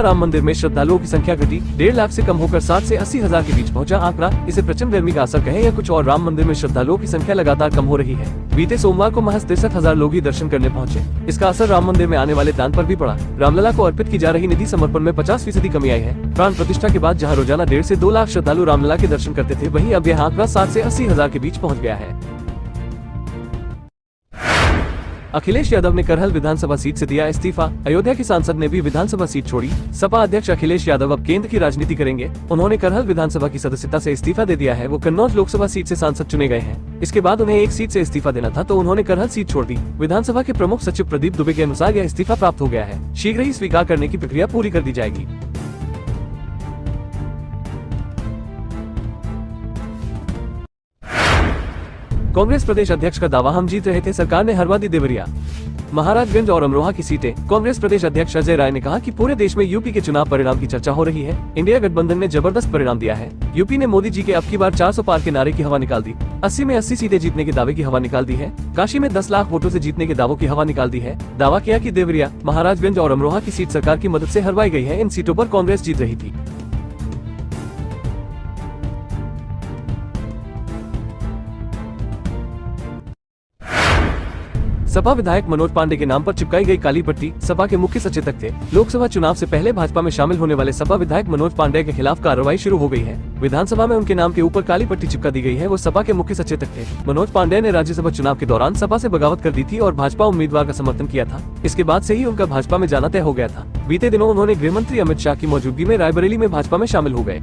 राम मंदिर में श्रद्धालुओं की संख्या घटी, 1.5 लाख से कम होकर 60 से 80 हजार के बीच पहुंचा आंकड़ा। इसे प्रचंड गर्मी का असर कहें या कुछ और, राम मंदिर में श्रद्धालुओं की संख्या लगातार कम हो रही है। बीते सोमवार को महज 63,000 लोग ही दर्शन करने पहुंचे। इसका असर राम मंदिर में आने वाले दान पर भी पड़ा। रामलला को अर्पित की जा रही निधि समर्पण में 50% कमी आई है। प्राण प्रतिष्ठा के बाद जहाँ रोजाना 1.5 से 2 लाख श्रद्धालु रामलला के दर्शन करते थे, वहीं अब यह आंकड़ा 60 से 80 हजार के बीच पहुँच गया है। अखिलेश यादव ने करहल विधानसभा सीट से दिया इस्तीफा। अयोध्या की सांसद ने भी विधानसभा सीट छोड़ी। सपा अध्यक्ष अखिलेश यादव अब केंद्र की राजनीति करेंगे। उन्होंने करहल विधानसभा की सदस्यता से इस्तीफा दे दिया है। वो कन्नौज लोकसभा सीट से सांसद चुने गए हैं। इसके बाद उन्हें एक सीट से इस्तीफा देना था, तो उन्होंने करहल सीट छोड़ दी। विधानसभा के प्रमुख सचिव प्रदीप दुबे के अनुसार यह इस्तीफा प्राप्त हो गया है। शीघ्र ही स्वीकार करने की प्रक्रिया पूरी कर दी जाएगी। कांग्रेस प्रदेश अध्यक्ष का दावा, हम जीत रहे थे, सरकार ने हरवा दी देवरिया। महाराजगंज और अमरोहा की सीटें। कांग्रेस प्रदेश अध्यक्ष अजय राय ने कहा कि पूरे देश में यूपी के चुनाव परिणाम की चर्चा हो रही है। इंडिया गठबंधन ने जबरदस्त परिणाम दिया है। यूपी ने मोदी जी के अब की बार 400 पार के नारे की हवा निकाल दी। 80 में 80 सीटें जीतने के दावे की हवा निकाल दी है। काशी में 10 लाख वोटों से जीतने के दावों की हवा निकाल दी है। दावा किया कि देवरिया, महाराजगंज और अमरोहा की सीट सरकार की मदद से हरवाई गई है। इन सीटों पर कांग्रेस जीत रही थी। सपा विधायक मनोज पांडे के नाम पर चिपकाई गई काली पट्टी। सपा के मुख्य सचेतक थे। लोकसभा चुनाव से पहले भाजपा में शामिल होने वाले सपा विधायक मनोज पांडे के खिलाफ कार्रवाई शुरू हो गई है। विधानसभा में उनके नाम के ऊपर काली पट्टी चिपका दी गई है। वो सपा के मुख्य सचेतक थे। मनोज पांडे ने राज्यसभा चुनाव के दौरान सपा से बगावत कर दी थी और भाजपा उम्मीदवार का समर्थन किया था। इसके बाद से ही उनका भाजपा में जाना तय हो गया था। बीते दिनों उन्होंने गृह मंत्री अमित शाह की मौजूदगी में रायबरेली में भाजपा में शामिल हो गए।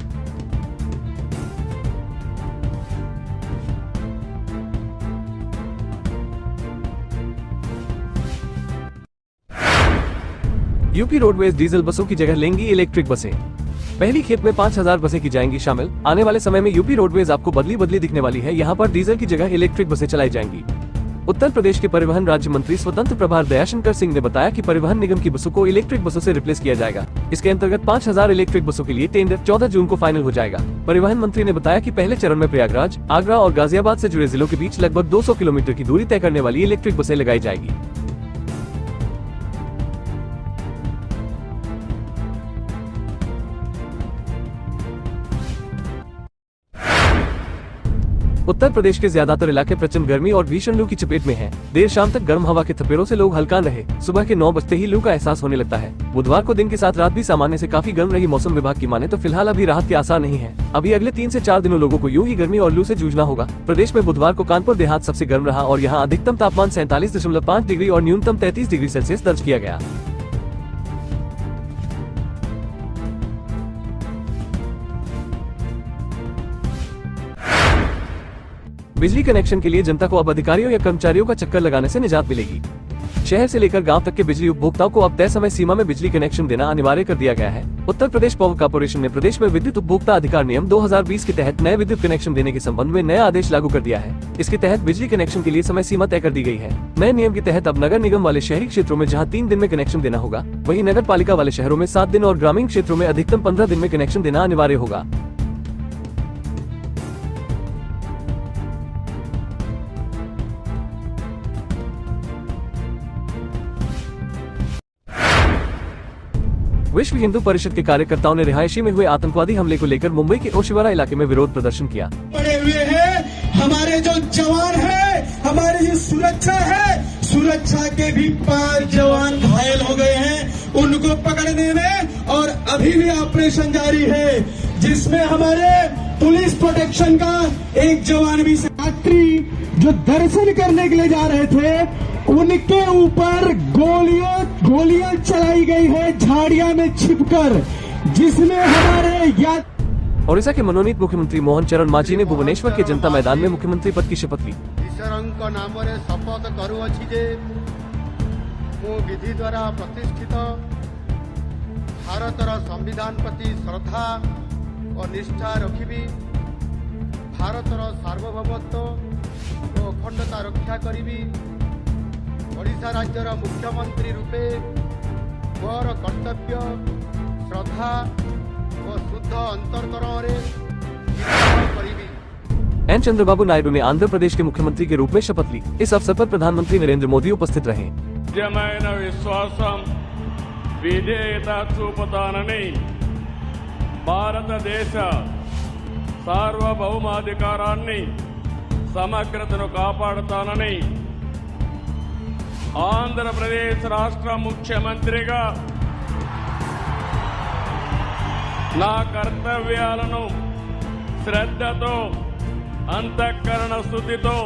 यूपी रोडवेज डीजल बसों की जगह लेंगी इलेक्ट्रिक बसें। पहली खेप में 5,000 बसें की जाएंगी शामिल। आने वाले समय में यूपी रोडवेज आपको बदली दिखने वाली है। यहाँ पर डीजल की जगह इलेक्ट्रिक बसें चलाई जाएंगी। उत्तर प्रदेश के परिवहन राज्य मंत्री स्वतंत्र प्रभार दयाशंकर सिंह ने बताया कि परिवहन निगम की बसों को इलेक्ट्रिक बसों से रिप्लेस किया जाएगा। इसके अंतर्गत 5,000 इलेक्ट्रिक बसों के लिए टेंडर 14 जून को फाइनल हो जाएगा। परिवहन मंत्री ने बताया कि पहले चरण में प्रयागराज, आगरा और गाजियाबाद से जुड़े जिलों के बीच लगभग 200 किलोमीटर की दूरी तय करने वाली इलेक्ट्रिक बसें लगाई जाएगी। उत्तर प्रदेश के ज्यादातर इलाके प्रचंड गर्मी और भीषण लू की चपेट में हैं। देर शाम तक गर्म हवा के थपेड़ों से लोग हलकान रहे। सुबह के 9 बजते ही लू का एहसास होने लगता है। बुधवार को दिन के साथ रात भी सामान्य से काफी गर्म रही। मौसम विभाग की माने तो फिलहाल अभी राहत के आसार नहीं है। अभी अगले 3 से 4 दिनों लोगों को यूं ही गर्मी और लू से जूझना होगा। प्रदेश में बुधवार को कानपुर देहात सबसे गर्म रहा और यहाँ अधिकतम तापमान 47.5 डिग्री और न्यूनतम 33 डिग्री सेल्सियस दर्ज किया गया। बिजली कनेक्शन के लिए जनता को अब अधिकारियों या कर्मचारियों का चक्कर लगाने से निजात मिलेगी। शहर से लेकर गांव तक के बिजली उपभोक्ताओं को अब तय समय सीमा में बिजली कनेक्शन देना अनिवार्य कर दिया गया है। उत्तर प्रदेश पावर कॉर्पोरेशन ने प्रदेश में विद्युत उपभोक्ता अधिकार नियम 2020 के तहत नए विद्युत कनेक्शन देने के संबंध में नया आदेश लागू कर दिया है। इसके तहत बिजली कनेक्शन के लिए समय सीमा तय कर दी गई है। नए नियम के तहत अब नगर निगम वाले शहरी क्षेत्रों में जहाँ 3 दिन में कनेक्शन देना होगा, वहीं नगर पालिका वाले शहरों में 7 दिन और ग्रामीण क्षेत्रों में अधिकतम 15 दिन में कनेक्शन देना अनिवार्य होगा। विश्व हिंदू परिषद के कार्यकर्ताओं ने रिहायशी में हुए आतंकवादी हमले को लेकर मुंबई के ओशिवारा इलाके में विरोध प्रदर्शन किया। पड़े हुए हैं हमारे जो जवान हैं, हमारी जो सुरक्षा है, सुरक्षा के भी 5 जवान घायल हो गए हैं। उनको पकड़ने में और अभी भी ऑपरेशन जारी है, जिसमें हमारे पुलिस प्रोटेक्शन का एक जवान भी। यात्री जो दर्शन करने के लिए जा रहे थे, उनके ऊपर गोलियां चलाई गई है झाड़ियां में छिपकर, जिसमें हमारे ओडिशा के मनोनीत मुख्यमंत्री मोहन चरण मांझी ने भुवनेश्वर के जनता मैदान में मुख्यमंत्री पद की शपथ ली। ईश्वरଙ୍କ नामରେ शपथ करूअछि जे मो विधि द्वारा प्रतिष्ठित भारतर संविधान प्रति श्रद्धा और निष्ठा रखिबी, भारतर सार्वभौमत्व और अखंडता रक्षा करिबी, ओडिशा राज्यर मुख्यमंत्री रूपे मोर कर्तव्य श्रद्धा और शुद्ध अंतरकरण करिबी। एन चंद्रबाबू नायडू ने आंध्र प्रदेश के मुख्यमंत्री के रूप में शपथ ली। इस अवसर पर प्रधानमंत्री नरेंद्र मोदी उपस्थित रहे। निजమైన విశ్వాసం విధేయత చూపుతానని భారతదేశ సార్వభౌమాధికారాన్ని సమగ్రతను కాపాడుతానని ఆంధ్రప్రదేశ్ రాష్ట్ర ముఖ్యమంత్రిగా నా కర్తవ్యాలను శ్రద్ధతో అంతఃకరణ శుద్ధితో